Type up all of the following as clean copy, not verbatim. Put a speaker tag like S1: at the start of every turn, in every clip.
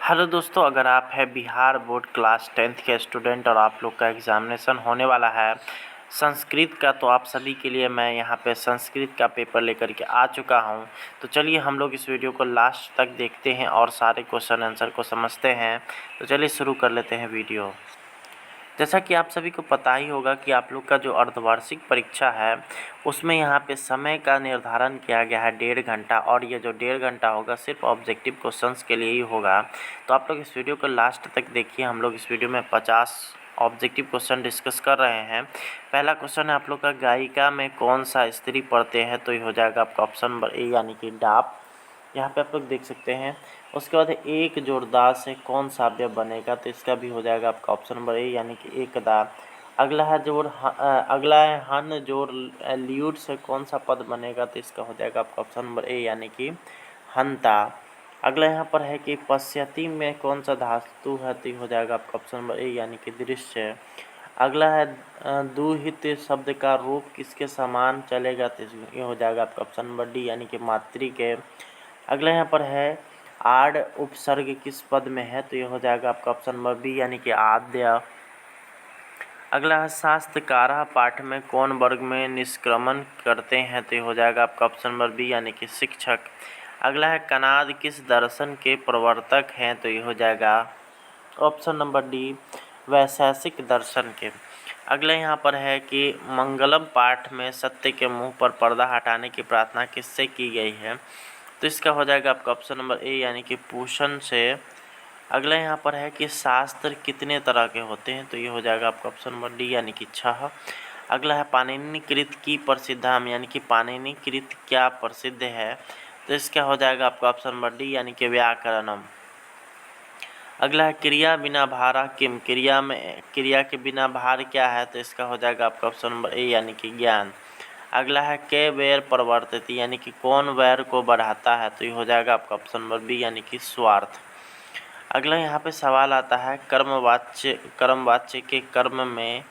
S1: Hello दोस्तों, अगर आप है बिहार बोर्ड क्लास 10th के स्टूडेंट और आप लोग का एग्ज़ामिनेशन होने वाला है संस्कृत का, तो आप सभी के लिए मैं यहाँ पे संस्कृत का पेपर लेकर के आ चुका हूँ। तो चलिए हम लोग इस वीडियो को लास्ट तक देखते हैं और सारे क्वेश्चन आंसर को समझते हैं। तो चलिए शुरू कर लेते हैं वीडियो। जैसा कि आप सभी को पता ही होगा कि आप लोग का जो अर्धवार्षिक परीक्षा है उसमें यहाँ पे समय का निर्धारण किया गया है 1.5 घंटा, और ये जो 1.5 घंटा होगा सिर्फ ऑब्जेक्टिव क्वेश्चंस के लिए ही होगा। तो आप लोग इस वीडियो को लास्ट तक देखिए। हम लोग इस वीडियो में 50 ऑब्जेक्टिव क्वेश्चन डिस्कस कर रहे हैं। पहला क्वेश्चन है आप लोग का, गायिका में कौन सा स्त्री पढ़ते हैं? तो ये हो जाएगा आपका ऑप्शन नंबर ए यानी कि डाप। यहाँ पे आप लोग देख सकते हैं। उसके बाद एक जोड़दार से कौन सा अवयव बनेगा? तो इसका भी हो जाएगा आपका ऑप्शन नंबर ए यानी कि एकदा। अगला है अगला है हन जोड़ ल्यूट से कौन सा पद बनेगा? तो इसका हो जाएगा आपका ऑप्शन नंबर ए यानी कि हंता। अगला यहाँ पर है कि पश्यति में कौन सा धातु है? तो हो जाएगा आपका ऑप्शन नंबर ए यानी कि दृश्य। अगला है दुहित शब्द का रूप किसके समान चलेगा? तो ये हो जाएगा आपका ऑप्शन नंबर डी यानी कि मातृ के। अगला यहाँ पर है आड उपसर्ग किस पद में है? तो ये हो जाएगा आपका ऑप्शन नंबर बी यानी कि आद्य। अगला है शास्त्रकारा पाठ में कौन वर्ग में निष्क्रमण करते हैं? तो ये हो जाएगा आपका ऑप्शन नंबर बी यानी कि शिक्षक। अगला है कनाद किस दर्शन के प्रवर्तक हैं? तो ये हो जाएगा ऑप्शन नंबर डी वैशेषिक दर्शन के। अगला यहाँ पर है कि मंगलम पाठ में सत्य के मुंह पर पर्दा हटाने की प्रार्थना किससे की गई है? तो इसका हो जाएगा आपका ऑप्शन नंबर ए यानी कि पूषण से। अगला यहाँ पर है कि शास्त्र कितने तरह के होते हैं? तो ये हो जाएगा आपका ऑप्शन नंबर डी यानी कि 6। अगला है पाणिनि कृत की प्रसिद्धाम यानी कि पाणिनि कृत क्या प्रसिद्ध है? तो इसका हो जाएगा आपका ऑप्शन नंबर डी यानी कि व्याकरणम। अगला है क्रिया बिना भारा किम, क्रिया के बिना भार क्या है? तो इसका हो जाएगा आपका ऑप्शन नंबर ए यानी कि ज्ञान। अगला है के वैर प्रवर्तित यानी कि कौन वैर को बढ़ाता है? तो ये हो जाएगा आपका ऑप्शन नंबर बी यानी कि स्वार्थ। अगला यहाँ पे सवाल आता है कर्मवाच्य के कर्म में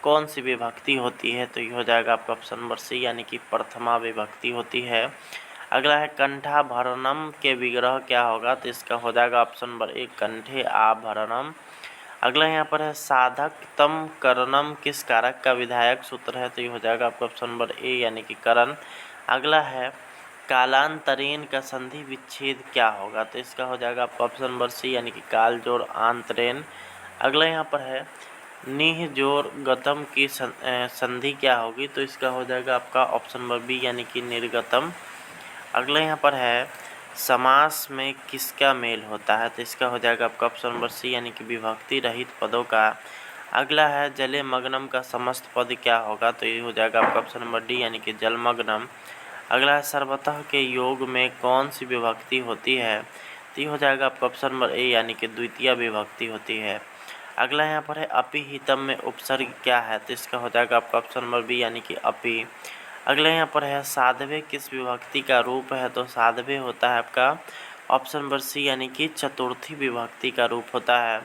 S1: कौन सी विभक्ति होती है? तो ये हो जाएगा आपका ऑप्शन नंबर सी यानी कि प्रथमा विभक्ति होती है। अगला है कंठाभरणम के विग्रह क्या होगा? तो इसका हो जाएगा ऑप्शन नंबर ए कंठे आभरणम। अगला यहाँ पर है साधक तम करणम किस कारक का विधायक सूत्र है? तो ये हो जाएगा आपका ऑप्शन नंबर ए यानी कि करण। अगला है कालांतरीन का संधि विच्छेद क्या होगा? तो इसका हो जाएगा आपका ऑप्शन नंबर सी यानी कि काल जोड़ आंतरेन। अगला यहाँ पर है निह जोड़ गतम की संधि क्या होगी? तो इसका हो जाएगा आपका ऑप्शन नंबर बी यानी कि निर्गतम। अगला यहाँ पर है समास में किसका मेल होता है? तो इसका हो जाएगा आपका ऑप्शन नंबर सी यानी कि विभक्ति रहित पदों का। अगला है जले मग्नम का समस्त पद क्या होगा? तो ये हो जाएगा आपका ऑप्शन नंबर डी यानी कि जलमग्नम। अगला है सर्वतः के योग में कौन सी विभक्ति होती है? तो ये हो जाएगा आपका ऑप्शन नंबर ए यानी कि द्वितीय विभक्ति होती है। अगला यहाँ पर है अपिहितम में उपसर्ग क्या है? तो इसका हो जाएगा आपका ऑप्शन नंबर बी यानी कि अपि। अगला यहाँ पर है साधवे किस विभक्ति का रूप है? तो साधवे होता है आपका ऑप्शन नंबर सी यानी कि चतुर्थी विभक्ति का रूप होता है।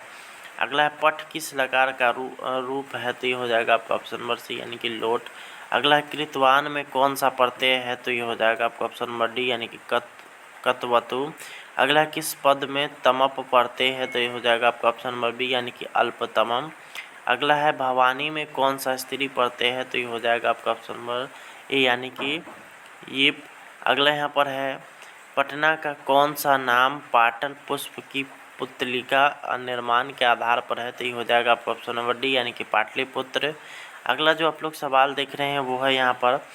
S1: अगला है पट किस लकार का रूप है? तो ये हो जाएगा आपका ऑप्शन नंबर सी यानी कि लोट। अगला है कृतवान में कौन सा प्रत्यय है? तो ये हो जाएगा आपका ऑप्शन नंबर डी यानी कि कतवतु। अगला है किस पद में तमप प्रत्यय है? तो ये हो जाएगा आपका ऑप्शन नंबर बी यानी कि अल्पतमम। अगला है भवानी में कौन सा स्त्री प्रत्यय है? तो ये हो जाएगा आपका ऑप्शन नंबर ए यानी कि ये। अगला यहाँ पर है पटना का कौन सा नाम पाटल पुष्प की पुतलिका निर्माण के आधार पर है? तो ये हो जाएगा आपका ऑप्शन नंबर डी यानी कि पाटलिपुत्र। अगला जो आप लोग सवाल देख रहे हैं वो है यहाँ पर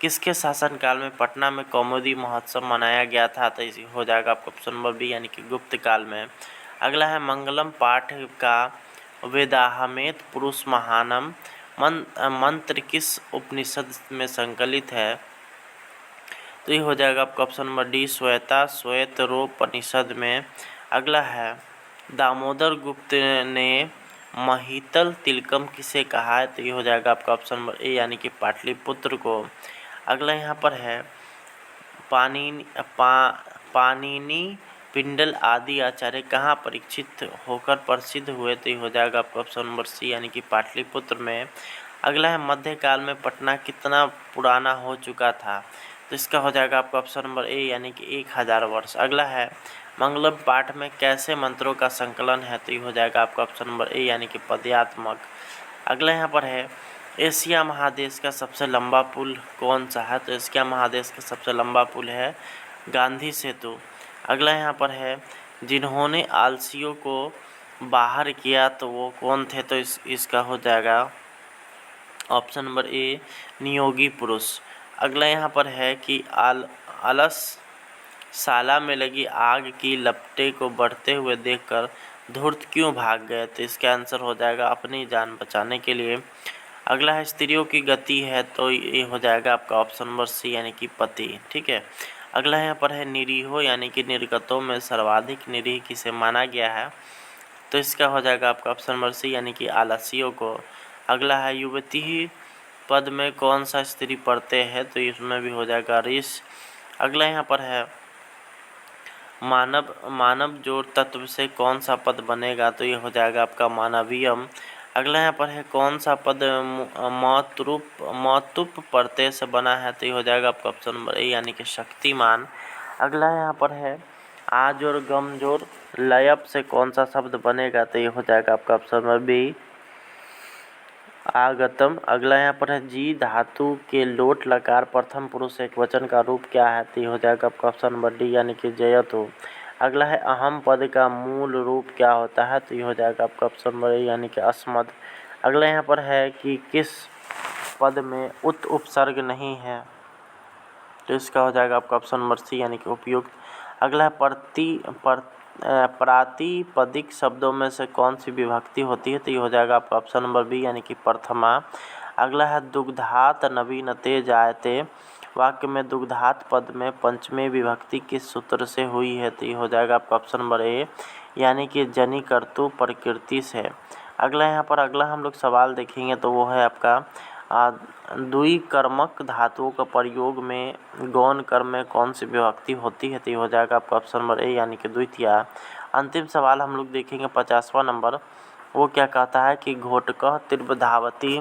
S1: किसके शासनकाल में पटना में कौमुदी महोत्सव मनाया गया था? तो इसी हो जाएगा आपका ऑप्शन नंबर बी यानी कि गुप्त काल में। अगला है मंगलम पाठ का वेदाहमेत पुरुष महानम मंत्र किस उपनिषद में संकलित है? तो ये हो जाएगा आपका ऑप्शन नंबर डी श्वेतरोपनिषद में। अगला है दामोदर गुप्त ने महितल तिलकम किसे कहा है? तो ये हो जाएगा आपका ऑप्शन नंबर ए यानी कि पाटलिपुत्र को। अगला यहाँ पर है पाणिनि पिंडल आदि आचार्य कहाँ परीक्षित होकर प्रसिद्ध हुए? तो ये हो जाएगा आपका ऑप्शन नंबर सी यानी कि पाटलिपुत्र में। अगला है मध्यकाल में पटना कितना पुराना हो चुका था? तो इसका हो जाएगा आपका ऑप्शन नंबर ए यानी कि 1000 वर्ष। अगला है मंगलम पाठ में कैसे मंत्रों का संकलन है, तो ये हो जाएगा आपका ऑप्शन नंबर ए यानी कि पदयात्मक। अगला यहाँ पर है एशिया महादेश का सबसे लंबा पुल कौन सा है, तो एशिया महादेश का सबसे लंबा पुल है गांधी सेतु। अगला यहाँ पर है जिन्होंने आलसियों को बाहर किया तो वो कौन थे, तो इसका हो जाएगा ऑप्शन नंबर ए नियोगी पुरुष। अगला यहाँ पर है कि आलसशाला में लगी आग की लपटें को बढ़ते हुए देखकर धूर्त क्यों भाग गए, तो इसका आंसर हो जाएगा अपनी जान बचाने के लिए। अगला है स्त्रियों की गति है, तो ये हो जाएगा आपका ऑप्शन नंबर सी यानी कि पति। ठीक है। अगला यहाँ पर है निरीहो यानी कि निर्गतों में सर्वाधिक निरीह किसे माना गया है, तो इसका हो जाएगा आपका ऑप्शन नंबर सी यानी कि आलसियों को। अगला है युवती पद में कौन सा स्त्री पढ़ते हैं, तो इसमें भी हो जाएगा ऋष। अगला यहाँ पर है मानव जोड़ तत्व से कौन सा पद बनेगा, तो ये हो जाएगा आपका मानवीयम। अगला यहाँ पर है कौन सा पद मौतुप प्रत्यय से बना है, तो ये हो जाएगा आपका ऑप्शन नंबर ए यानी कि शक्तिमान। अगला यहाँ पर है आज और गम जोड़ लयप से कौन सा शब्द बनेगा, तो ये हो जाएगा आपका ऑप्शन नंबर बी आगतम। अगला यहाँ पर है जी धातु के लोट लकार प्रथम पुरुष एक वचन का रूप क्या है, तो ये हो जाएगा आपका ऑप्शन नंबर डी यानी कि जयतु। अगला है अहम पद का मूल रूप क्या होता है, तो ये हो जाएगा आपका ऑप्शन नंबर ए यानी कि अस्मद। अगला यहाँ पर है कि किस पद में उत उपसर्ग नहीं है, तो इसका हो जाएगा आपका ऑप्शन नंबर सी यानी कि उपयुक्त। अगला है प्रातिपदिक शब्दों में से कौन सी विभक्ति होती है, तो ये हो जाएगा आपका ऑप्शन नंबर बी यानी कि प्रथमा। अगला है दुग्धात नवीनते जायते वाक्य में दुग्धात पद में पंचमी विभक्ति किस सूत्र से हुई है, तो ये हो जाएगा आपका ऑप्शन नंबर ए यानी कि जनि कर्तु प्रकृति से। अगला यहाँ पर अगला हम लोग सवाल देखेंगे, तो वो है आपका द्विकर्मक धातुओं का प्रयोग में गौण कर्म में कौन सी विभक्ति होती है, तो ये हो जाएगा आपका ऑप्शन नंबर ए यानी कि द्वितीया। अंतिम सवाल हम लोग देखेंगे 50वां नंबर, वो क्या कहता है कि घोटकः तीव्र धावती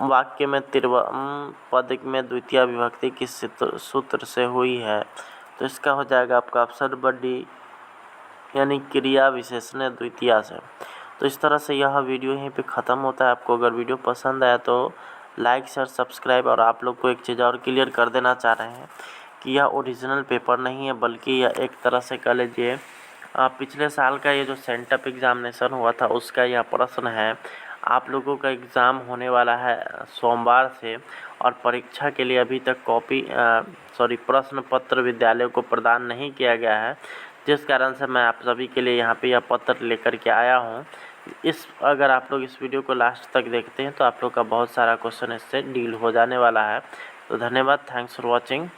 S1: वाक्य में तीव्र पद में द्वितीय विभक्ति किस सूत्र से हुई है, तो इसका हो जाएगा आपका ऑप्शन नंबर डी यानी क्रिया विशेषण द्वितीया से। तो इस तरह से यह वीडियो यहीं पे ख़त्म होता है। आपको अगर वीडियो पसंद आया तो लाइक शेयर सब्सक्राइब। और आप लोग को एक चीज़ और क्लियर कर देना चाह रहे हैं कि यह ओरिजिनल पेपर नहीं है, बल्कि यह एक तरह से कह लीजिए पिछले साल का ये जो सेंटअप एग्ज़ामिनेशन हुआ था उसका यह प्रश्न है। आप लोगों का एग्ज़ाम होने वाला है सोमवार से, और परीक्षा के लिए अभी तक प्रश्न पत्र विद्यालयों को प्रदान नहीं किया गया है, जिस कारण से मैं आप सभी के लिए यहाँ पे यह पत्र लेकर के आया हूँ। अगर आप लोग इस वीडियो को लास्ट तक देखते हैं तो आप लोग का बहुत सारा क्वेश्चन इससे डील हो जाने वाला है। तो धन्यवाद, थैंक्स फॉर वॉचिंग।